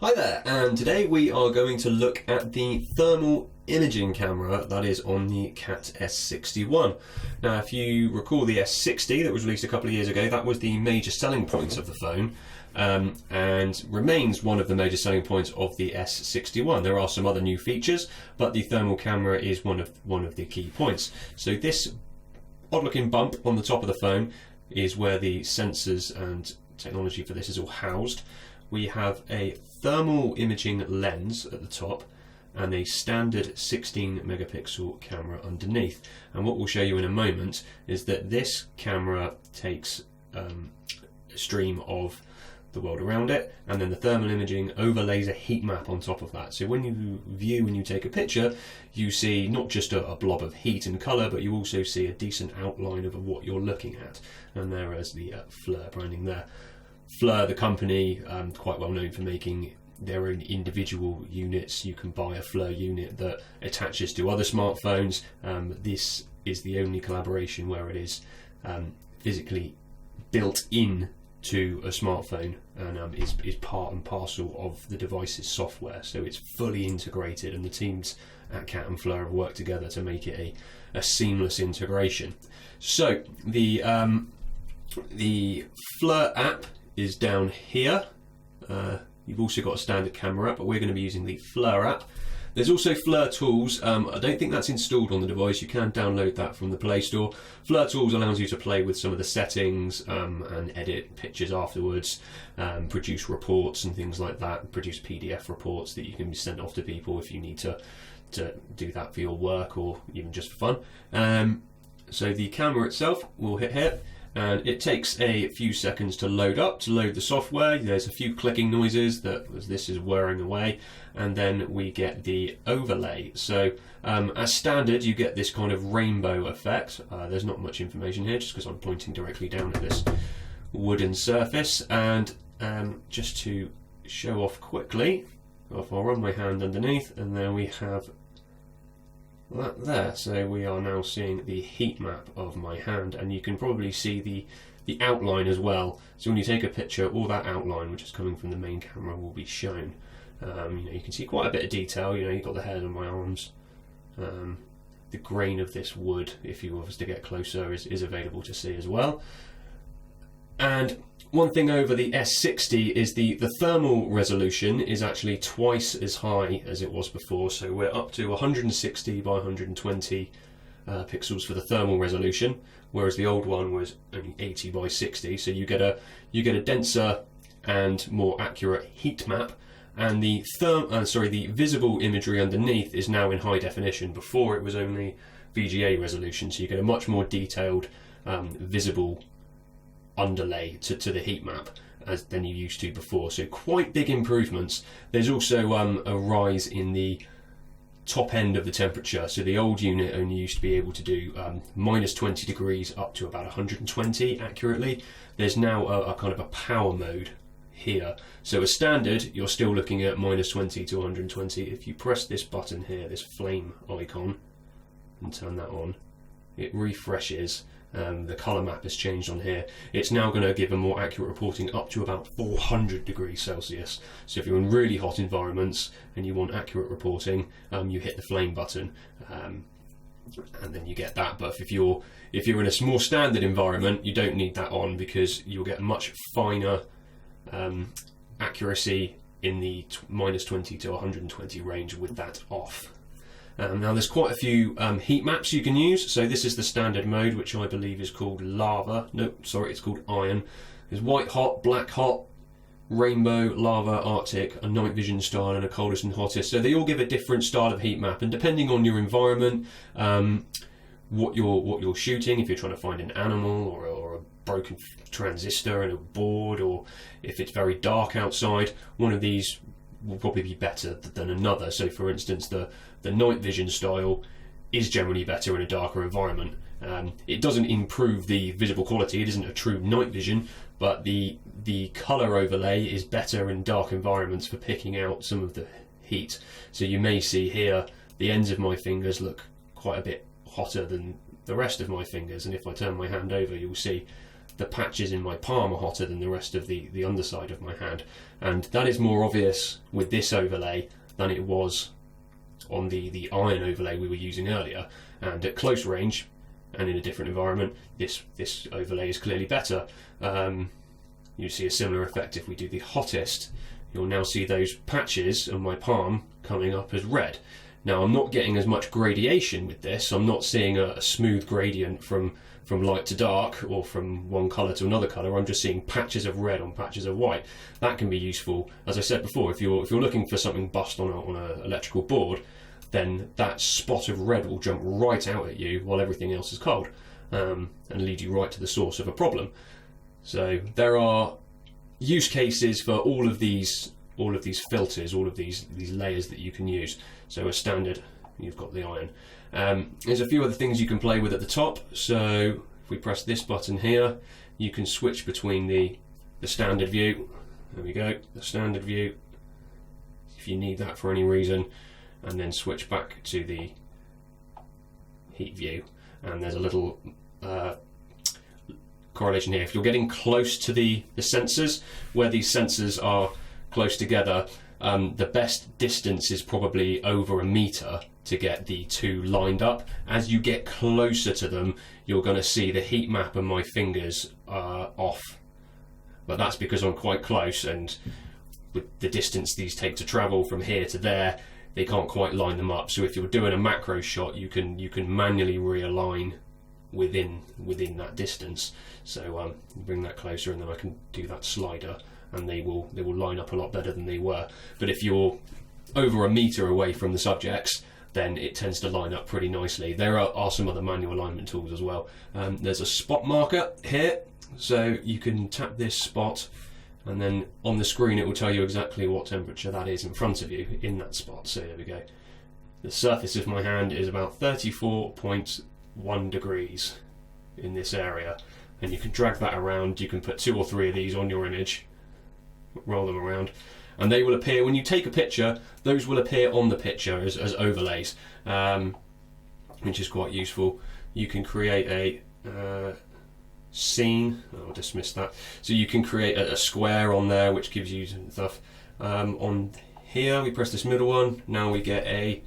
Hi there, and today we are going to look at the thermal imaging camera that is on the CAT S61. Now, if you recall the S60 that was released a couple of years ago, that was the major selling point of the phone, and remains one of the major selling points of the S61. There are some other new features, but the thermal camera is one of the key points. So this odd-looking bump on the top of the phone is where the sensors and technology for this is all housed. We have a thermal imaging lens at the top and a standard 16 megapixel camera underneath. And what we'll show you in a moment is that this camera takes a stream of the world around it, and then the thermal imaging overlays a heat map on top of that. So when you take a picture, you see not just a blob of heat and colour, but you also see a decent outline of what you're looking at. And there is the FLIR branding there. FLIR, the company, quite well known for making their own individual units. You can buy a FLIR unit that attaches to other smartphones. This is the only collaboration where it is physically built in to a smartphone and is part and parcel of the device's software. So it's fully integrated, and the teams at CAT and FLIR have worked together to make it a seamless integration. So the FLIR app is down here. You've also got a standard camera app, but we're going to be using the FLIR app. There's also FLIR Tools. I don't think that's installed on the device. You can download that from the Play Store. FLIR Tools allows you to play with some of the settings and edit pictures afterwards, produce reports and things like that, produce PDF reports that you can send off to people if you need to do that for your work or even just for fun. So the camera itself will hit here, and it takes a few seconds to load the software. There's a few clicking noises as this is wearing away, and then we get the overlay. So as standard, you get this kind of rainbow effect. There's not much information here just because I'm pointing directly down at this wooden surface. And just to show off quickly, if I'll run my hand underneath, and there we have that there. So we are now seeing the heat map of my hand, and you can probably see the outline as well. So when you take a picture, all that outline which is coming from the main camera will be shown. You can see quite a bit of detail. You've got the hairs on my arms. The grain of this wood, if you was to get closer, is available to see as well. And one thing over the S60 is the thermal resolution is actually twice as high as it was before. So we're up to 160 by 120 pixels for the thermal resolution, whereas the old one was only 80 by 60. So you get a denser and more accurate heat map. And the visible imagery underneath is now in high definition. Before it was only VGA resolution, so you get a much more detailed visible underlay to the heat map than you used to before. So quite big improvements. There's also a rise in the top end of the temperature. So the old unit only used to be able to do minus 20 degrees up to about 120 accurately. There's now a kind of a power mode here. So as standard, you're still looking at minus 20 to 120. If you press this button here, this flame icon, and turn that on, it refreshes. The colour map has changed on here. It's now going to give a more accurate reporting up to about 400 degrees Celsius. So if you're in really hot environments and you want accurate reporting, you hit the flame button, and then you get that. But if you're in a more standard environment, you don't need that on, because you'll get much finer accuracy in the minus 20 to 120 range with that off. Now there's quite a few heat maps you can use. So this is the standard mode, which I believe is called lava. No, sorry, it's called iron. There's white hot, black hot, rainbow, lava, arctic, a night vision style, and a coldest and hottest. So they all give a different style of heat map, and depending on your environment, what you're shooting, if you're trying to find an animal or a broken transistor in a board, or if it's very dark outside, one of these will probably be better than another. So for instance, the night vision style is generally better in a darker environment. It doesn't improve the visible quality, it isn't a true night vision, but the colour overlay is better in dark environments for picking out some of the heat. So you may see here the ends of my fingers look quite a bit hotter than the rest of my fingers, and if I turn my hand over, you'll see the patches in my palm are hotter than the rest of the underside of my hand, and that is more obvious with this overlay than it was on the iron overlay we were using earlier. And at close range and in a different environment, this overlay is clearly better. You see a similar effect if we do the hottest. You'll now see those patches on my palm coming up as red. Now I'm not getting as much gradation with this. I'm not seeing a smooth gradient from light to dark or from one colour to another colour. I'm just seeing patches of red on patches of white. That can be useful, as I said before, if you're looking for something bust on an electrical board, then that spot of red will jump right out at you while everything else is cold, and lead you right to the source of a problem. So there are use cases for all of these filters, all of these layers that you can use. So as standard, you've got the iron. There's a few other things you can play with at the top. So if we press this button here, you can switch between the standard view. There we go, the standard view, if you need that for any reason, and then switch back to the heat view. And there's a little correlation here. If you're getting close to the sensors, where these sensors are close together, the best distance is probably over a meter to get the two lined up. As you get closer to them, you're going to see the heat map of my fingers off, but that's because I'm quite close, and with the distance these take to travel from here to there, they can't quite line them up. So if you're doing a macro shot, you can manually realign within that distance. So bring that closer, and then I can do that slider, and they will line up a lot better than they were. But if you're over a meter away from the subjects, then it tends to line up pretty nicely. There are some other manual alignment tools as well. There's a spot marker here, so you can tap this spot, and then on the screen it will tell you exactly what temperature that is in front of you in that spot. So there we go. The surface of my hand is about 34.1 degrees in this area, and you can drag that around. You can put 2 or 3 of these on your image, roll them around, and they will appear when you take a picture. Those will appear on the picture as overlays, which is quite useful. You can create a scene. I'll dismiss that. So you can create a square on there, which gives you stuff. On here we press this middle one. Now we get a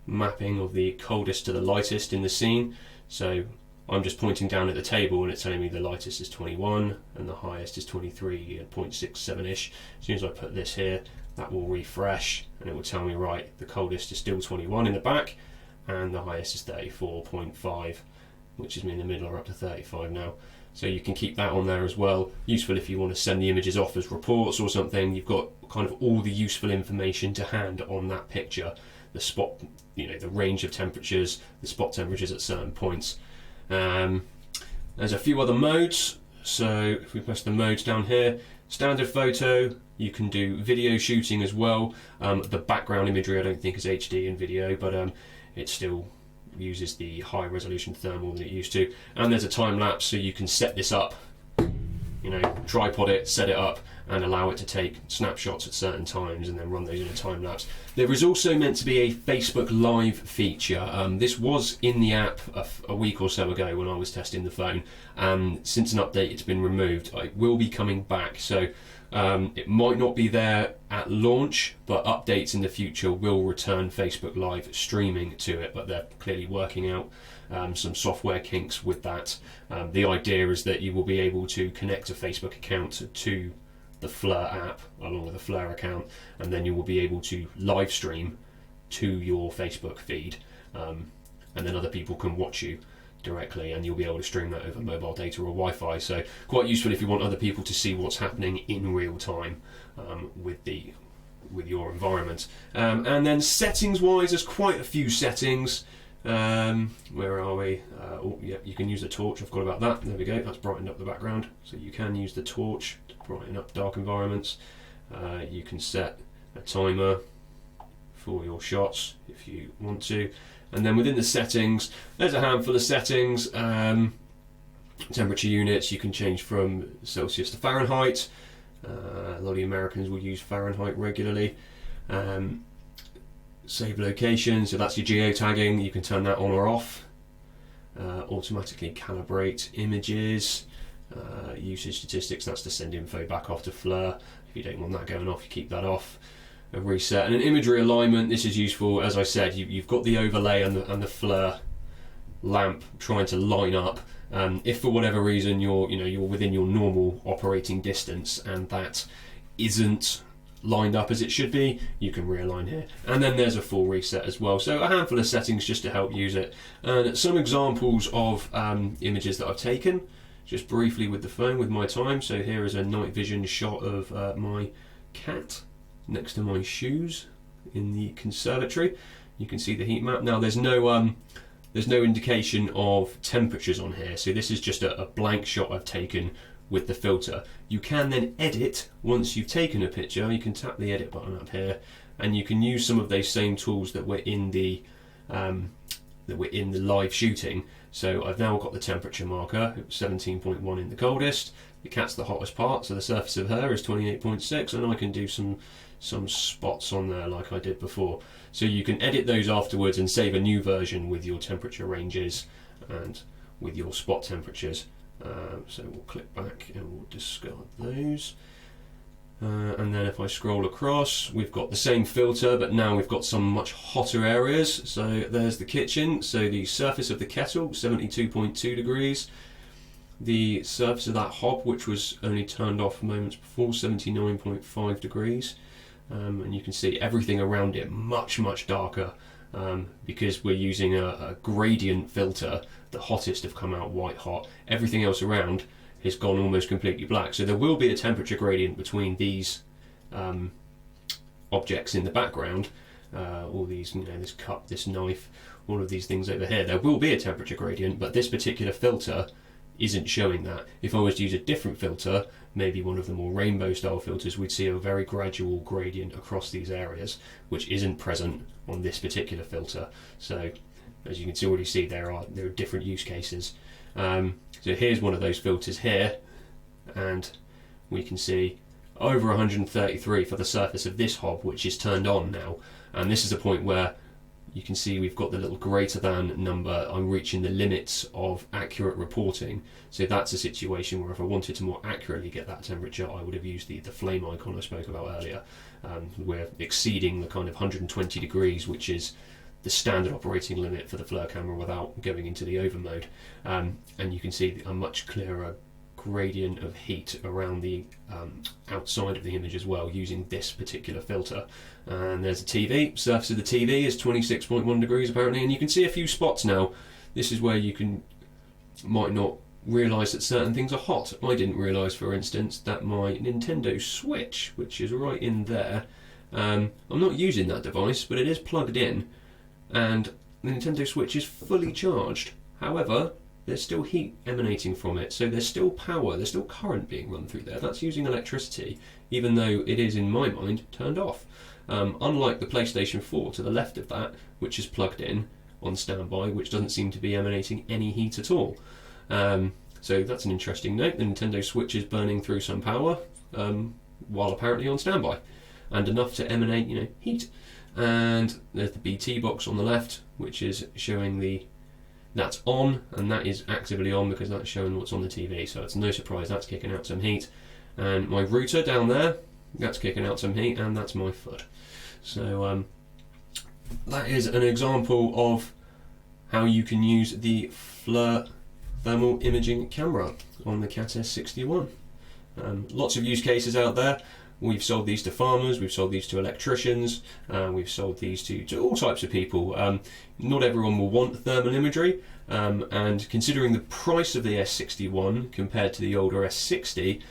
mapping of the coldest to the lightest in the scene. So I'm just pointing down at the table, and it's telling me the lightest is 21 and the highest is 23.67ish. As soon as I put this here, that will refresh, and it will tell me, right, the coldest is still 21 in the back, and the highest is 34.5, which is me in the middle, or up to 35 now. So you can keep that on there as well. Useful if you want to send the images off as reports or something. You've got kind of all the useful information to hand on that picture. The spot, the range of temperatures, the spot temperatures at certain points. There's a few other modes. So if we press the modes down here, standard photo, you can do video shooting as well. The background imagery I don't think is HD in video, but it still uses the high resolution thermal that it used to. And there's a time lapse, so you can set this up, tripod it, set it up, and allow it to take snapshots at certain times and then run those in a time lapse. There is also meant to be a Facebook Live feature. This was in the app a week or so ago when I was testing the phone, and since an update it's been removed. It will be coming back, so it might not be there at launch, but updates in the future will return Facebook Live streaming to it, but they're clearly working out some software kinks with that. The idea is that you will be able to connect a Facebook account to the FLIR app along with a FLIR account, and then you will be able to live stream to your Facebook feed, and then other people can watch you directly, and you'll be able to stream that over mobile data or Wi-Fi. So quite useful if you want other people to see what's happening in real time with your environment. And then settings wise, there's quite a few settings. Where are we? You can use the torch. I forgot about that. There we go. That's brightened up the background, so you can use the torch to brighten up dark environments. You can set a timer for your shots if you want to. And then within the settings, there's a handful of settings. Temperature units, you can change from Celsius to Fahrenheit. A lot of the Americans will use Fahrenheit regularly. Save location, so that's your geotagging. You can turn that on or off. Automatically calibrate images. usage statistics, that's to send info back off to FLIR. If you don't want that going off, you keep that off. A reset. And an imagery alignment, this is useful, as I said, you've got the overlay and the FLIR lamp trying to line up. If for whatever reason you're within your normal operating distance and that isn't lined up as it should be, you can realign here. And then there's a full reset as well. So a handful of settings just to help use it. And some examples of images that I've taken, just briefly with the phone with my time. So here is a night vision shot of my cat next to my shoes in the conservatory. You can see the heat map. Now there's no indication of temperatures on here, so this is just a blank shot I've taken with the filter. You can then edit once you've taken a picture. You can tap the edit button up here, and you can use some of those same tools that were in the live shooting. So I've now got the temperature marker, 17.1 in the coldest. The cat's the hottest part, so the surface of her is 28.6, and I can do some spots on there like I did before. So you can edit those afterwards and save a new version with your temperature ranges and with your spot temperatures. So we'll click back and we'll discard those. And then if I scroll across, we've got the same filter, but now we've got some much hotter areas. So there's the kitchen. So the surface of the kettle, 72.2 degrees. The surface of that hob, which was only turned off moments before, 79.5 degrees. And you can see everything around it much darker, because we're using a gradient filter. The hottest have come out white hot. Everything else around has gone almost completely black. So there will be a temperature gradient between these objects in the background, all these, this cup, this knife, all of these things over here. There will be a temperature gradient, but this particular filter isn't showing that. If I was to use a different filter, maybe one of the more rainbow style filters, we'd see a very gradual gradient across these areas, which isn't present on this particular filter. So as you can already see, there are different use cases. So here's one of those filters here, and we can see over 133 for the surface of this hob, which is turned on now. And this is a point where you can see we've got the little greater than number. I'm reaching the limits of accurate reporting. So that's a situation where if I wanted to more accurately get that temperature, I would have used the flame icon I spoke about earlier. We're exceeding the kind of 120 degrees, which is the standard operating limit for the FLIR camera without going into the over mode. And you can see a much clearer gradient of heat around the outside of the image as well, using this particular filter. And there's a TV. Surface of the TV is 26.1 degrees apparently, and you can see a few spots now. This is where you might not realise that certain things are hot. I didn't realise, for instance, that my Nintendo Switch, which is right in there, I'm not using that device, but it is plugged in, and the Nintendo Switch is fully charged. However, there's still heat emanating from it, so there's still power, there's still current being run through there. That's using electricity, even though it is, in my mind, turned off. Unlike the PlayStation 4 to the left of that, which is plugged in on standby, which doesn't seem to be emanating any heat at all. So that's an interesting note. The Nintendo Switch is burning through some power, while apparently on standby, and enough to emanate, heat. And there's the BT box on the left, which is showing that's on, and that is actively on because that's showing what's on the TV, so it's no surprise that's kicking out some heat. And my router down there, that's kicking out some heat, and that's my foot. So that is an example of how you can use the FLIR thermal imaging camera on the Cat S61. Lots of use cases out there. We've sold these to farmers, we've sold these to electricians, we've sold these to all types of people. Not everyone will want thermal imagery, and considering the price of the S61 compared to the older S60,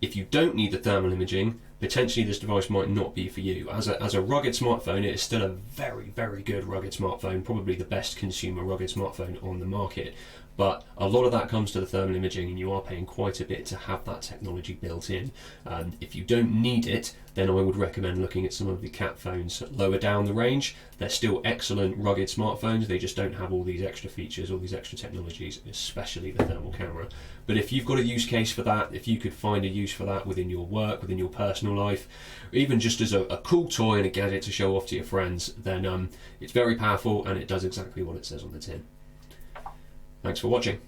if you don't need the thermal imaging, potentially this device might not be for you. As a rugged smartphone, it is still a very good rugged smartphone, probably the best consumer rugged smartphone on the market. But a lot of that comes to the thermal imaging, and you are paying quite a bit to have that technology built in. If you don't need it, then I would recommend looking at some of the Cat phones lower down the range. They're still excellent rugged smartphones, they just don't have all these extra features, all these extra technologies, especially the thermal camera. But if you've got a use case for that, if you could find a use for that within your work, within your personal life, or even just as a cool toy and a gadget to show off to your friends, then it's very powerful and it does exactly what it says on the tin. Thanks for watching.